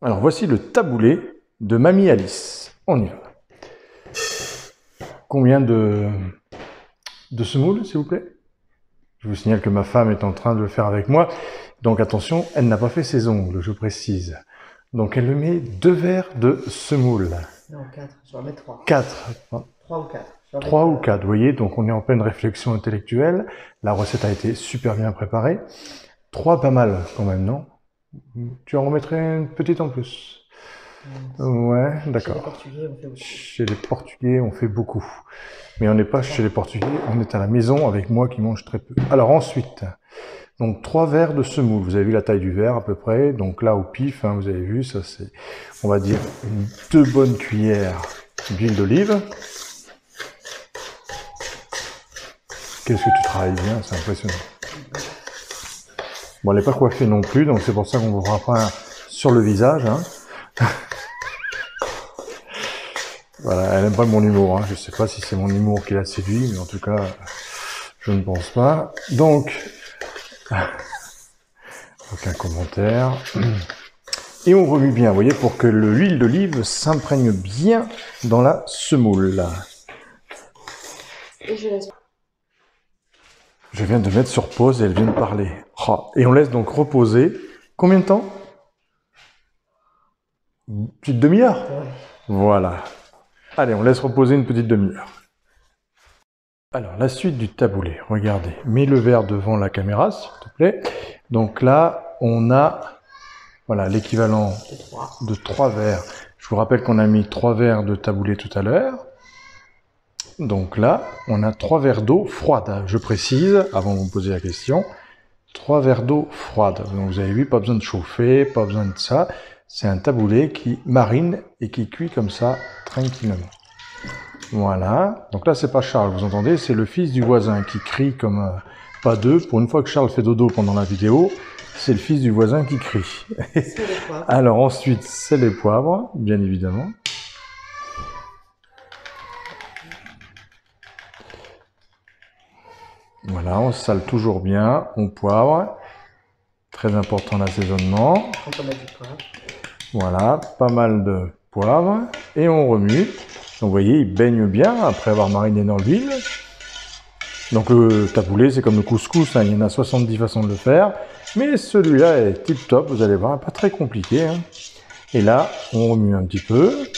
Alors voici le taboulé de Mamie Alice. On y va. Combien de semoules, s'il vous plaît? Je vous signale que ma femme est en train de le faire avec moi. Donc attention, elle n'a pas fait ses ongles, je précise. Donc elle met 2 verres de semoule. Non, 4, je vais en mettre 3. 4. 3 ou 4. 3 ou 4, vous voyez, donc on est en pleine réflexion intellectuelle. La recette a été super bien préparée. 3, pas mal quand même, non? Tu en remettrais une petite en plus? Ouais, d'accord. Chez les Portugais, on fait beaucoup. Mais on n'est pas chez les Portugais, on est à la maison avec moi qui mange très peu. Alors ensuite, donc 3 verres de semoule. Vous avez vu la taille du verre à peu près. Donc là, au pif, hein, vous avez vu, ça c'est, on va dire, 2 bonnes cuillères d'huile d'olive. Qu'est-ce que tu travailles bien, c'est impressionnant. Bon, elle n'est pas coiffée non plus, donc c'est pour ça qu'on ne verra pas sur le visage. Hein. Voilà, elle n'aime pas mon humour. Hein. Je ne sais pas si c'est mon humour qui la séduit, mais en tout cas, je ne pense pas. Donc, aucun commentaire. Et on remue bien, vous voyez, pour que l'huile d'olive s'imprègne bien dans la semoule. Et je laisse. Je viens de mettre sur pause et elle vient de parler. Oh, et on laisse donc reposer. Combien de temps? Une petite demi-heure? Ouais. Voilà. Allez, on laisse reposer une petite demi-heure. Alors, la suite du taboulé. Regardez, mets le verre devant la caméra, s'il te plaît. Donc là, on a voilà, l'équivalent de 3 verres. Je vous rappelle qu'on a mis 3 verres de taboulé tout à l'heure. Donc là, on a 3 verres d'eau froide. Je précise, avant de vous poser la question, 3 verres d'eau froide. Donc vous avez vu, pas besoin de chauffer, pas besoin de ça. C'est un taboulé qui marine et qui cuit comme ça, tranquillement. Voilà. Donc là, c'est pas Charles, vous entendez, c'est le fils du voisin qui crie comme pas deux. Pour une fois que Charles fait dodo pendant la vidéo, c'est le fils du voisin qui crie. Alors ensuite, c'est les poivres, bien évidemment. Voilà, on sale toujours bien, on poivre. Très important l'assaisonnement. Voilà, pas mal de poivre. Et on remue. Donc vous voyez, il baigne bien après avoir mariné dans l'huile. Donc le taboulé, c'est comme le couscous, hein, il y en a 70 façons de le faire. Mais celui-là est tip top, vous allez voir, pas très compliqué. Hein. Et là, on remue un petit peu.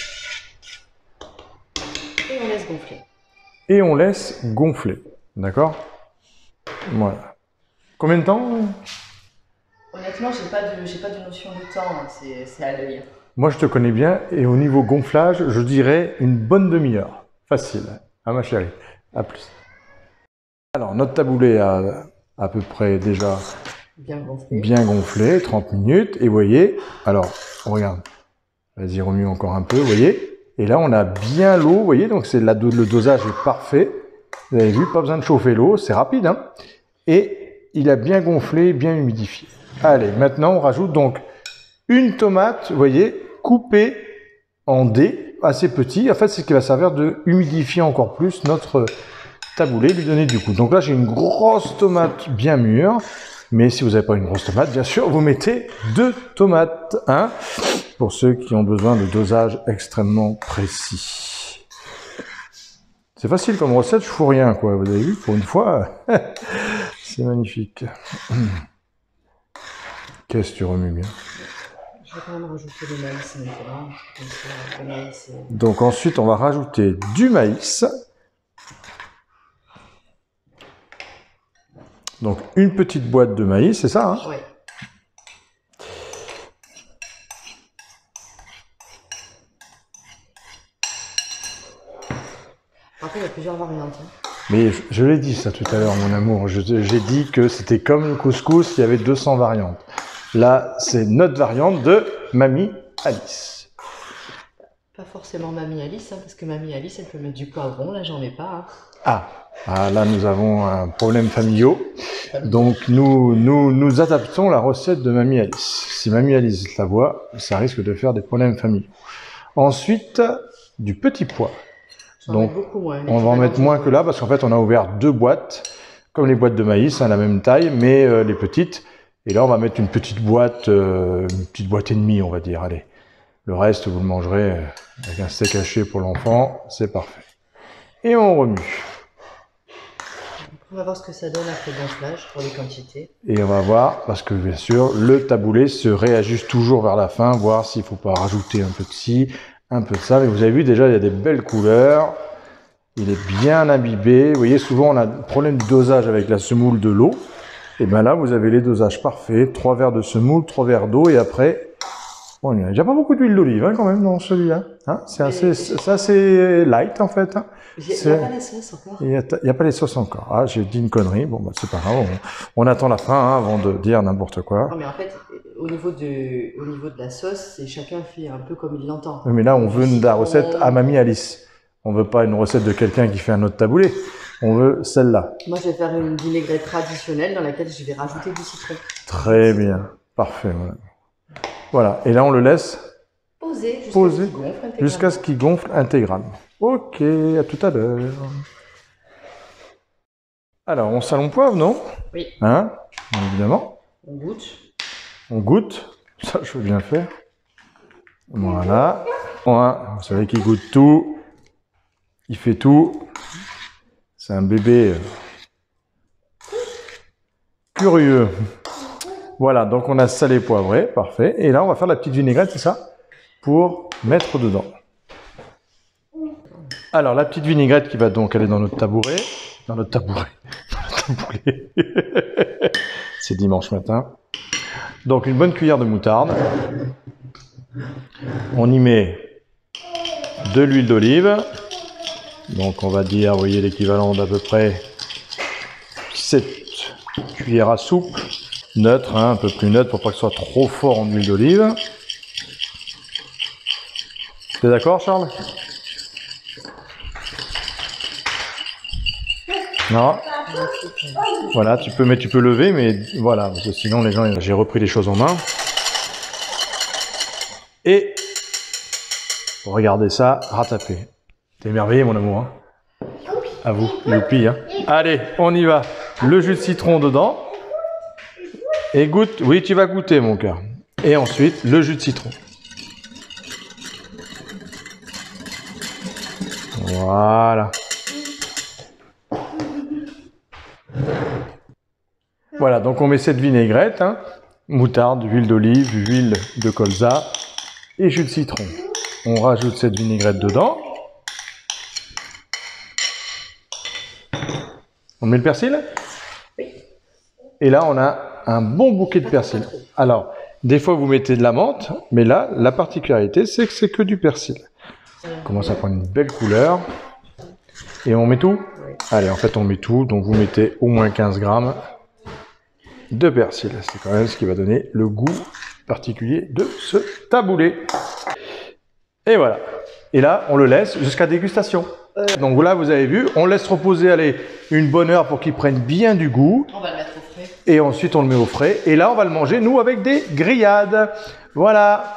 Et on laisse gonfler. Et on laisse gonfler, d'accord? Voilà. Combien de temps? Honnêtement, j'ai pas de notion de temps, c'est à l'œil. Moi, je te connais bien, et au niveau gonflage, je dirais une bonne demi-heure. Facile, hein, ma chérie. À plus. Alors, notre taboulé a à peu près déjà bien gonflé, 30 minutes. Et vous voyez, alors, on regarde. Vas-y, remue encore un peu, vous voyez. Et là, on a bien l'eau, vous voyez, donc le dosage est parfait. Vous avez vu, pas besoin de chauffer l'eau, c'est rapide. Hein. Et il a bien gonflé, bien humidifié. Allez, maintenant, on rajoute donc une tomate, vous voyez, coupée en dés, assez petit. En fait, c'est ce qui va servir de humidifier encore plus notre taboulé, lui donner du goût. Donc là, j'ai une grosse tomate bien mûre. Mais si vous n'avez pas une grosse tomate, bien sûr, vous mettez 2 tomates. Hein, pour ceux qui ont besoin de dosage extrêmement précis. C'est facile comme recette, je fous rien, quoi. Vous avez vu, pour une fois, c'est magnifique. Qu'est-ce que tu remues bien? Je vais quand même rajouter le maïs maintenant. Donc ensuite, on va rajouter du maïs. Donc une petite boîte de maïs, c'est ça, hein? Oui. Après, il y a plusieurs variantes. Hein. Mais je l'ai dit ça tout à l'heure, mon amour. J'ai dit que c'était comme le couscous, il y avait 200 variantes. Là, c'est notre variante de Mamie Alice. Pas forcément Mamie Alice, hein, parce que Mamie Alice, elle peut mettre du poivron. Là, j'en mets pas. Hein. Ah, là, nous avons un problème familial. Donc, nous adaptons la recette de Mamie Alice. Si Mamie Alice la voit, ça risque de faire des problèmes familiaux. Ensuite, du petit pois. Donc, on va en mettre moins que là, parce qu'en fait, on a ouvert 2 boîtes, comme les boîtes de maïs, hein, la même taille, mais les petites. Et là, on va mettre une petite boîte et demie, on va dire, allez. Le reste, vous le mangerez avec un steak haché pour l'enfant, c'est parfait. Et on remue. On va voir ce que ça donne après gonflage pour les quantités. Et on va voir, parce que bien sûr, le taboulé se réajuste toujours vers la fin, voir s'il ne faut pas rajouter un peu de ci, un peu de ça. Mais vous avez vu déjà, il y a des belles couleurs. Il est bien imbibé. Vous voyez, souvent on a le problème du dosage avec la semoule de l'eau. Et bien là, vous avez les dosages parfaits. 3 verres de semoule, 3 verres d'eau. Et après, bon, il n'y a déjà pas beaucoup d'huile d'olive hein, quand même dans celui-là. Hein, c'est assez light en fait. Hein. Il n'y a pas les sauces encore. Il n'y a pas les sauces encore. Ah, j'ai dit une connerie. Bon, bah, c'est pas grave. On attend la fin hein, avant de dire n'importe quoi. Non, mais en fait, au niveau de la sauce, chacun fait un peu comme il l'entend. Oui, mais là, on veut la recette à Mamie Alice. On veut pas une recette de quelqu'un qui fait un autre taboulé. On veut celle-là. Moi, je vais faire une vinaigrette traditionnelle dans laquelle je vais rajouter du citron. Très bien. Parfait. Voilà. Et là, on le laisse poser jusqu'à ce qu'il gonfle intégralement. Ok, à tout à l'heure. Alors, on salon poivre, non? Oui. Hein? Évidemment. On goûte. On goûte. Ça, je veux bien faire. Voilà. Vous savez qu'il goûte tout. Il fait tout. C'est un bébé curieux. Voilà, donc on a salé, poivré, parfait. Et là, on va faire la petite vinaigrette, c'est ça? Pour mettre dedans. Alors, la petite vinaigrette qui va donc aller dans notre tabouret. Dans notre tabouret. C'est dimanche matin. Donc, une bonne cuillère de moutarde. On y met de l'huile d'olive. Donc, on va dire, vous voyez, l'équivalent d'à peu près 7 cuillères à soupe. Neutre, hein, un peu plus neutre pour pas que ce soit trop fort en huile d'olive. T'es d'accord, Charles? Non. Voilà, tu peux lever, mais voilà, parce que sinon les gens, j'ai repris les choses en main. Et regardez ça, rattrapé. T'es émerveillé, mon amour. Hein, à vous, youpi. Hein. Allez, on y va. Le jus de citron dedans. Et goûte. Oui, tu vas goûter, mon cœur. Et ensuite, le jus de citron. Voilà. Voilà, donc on met cette vinaigrette, hein, moutarde, huile d'olive, huile de colza et jus de citron. On rajoute cette vinaigrette dedans. On met le persil? Et là, on a un bon bouquet de persil. Alors, des fois, vous mettez de la menthe, mais là, la particularité, c'est que c'est que du persil. On commence à prendre une belle couleur. Et on met tout? Allez, en fait, on met tout. Donc, vous mettez au moins 15 grammes de persil. C'est quand même ce qui va donner le goût particulier de ce taboulé. Et voilà. Et là, on le laisse jusqu'à dégustation. Donc là, vous avez vu, on laisse reposer allez, une bonne heure pour qu'il prenne bien du goût. On va le mettre au frais. Et ensuite, on le met au frais. Et là, on va le manger, nous, avec des grillades. Voilà.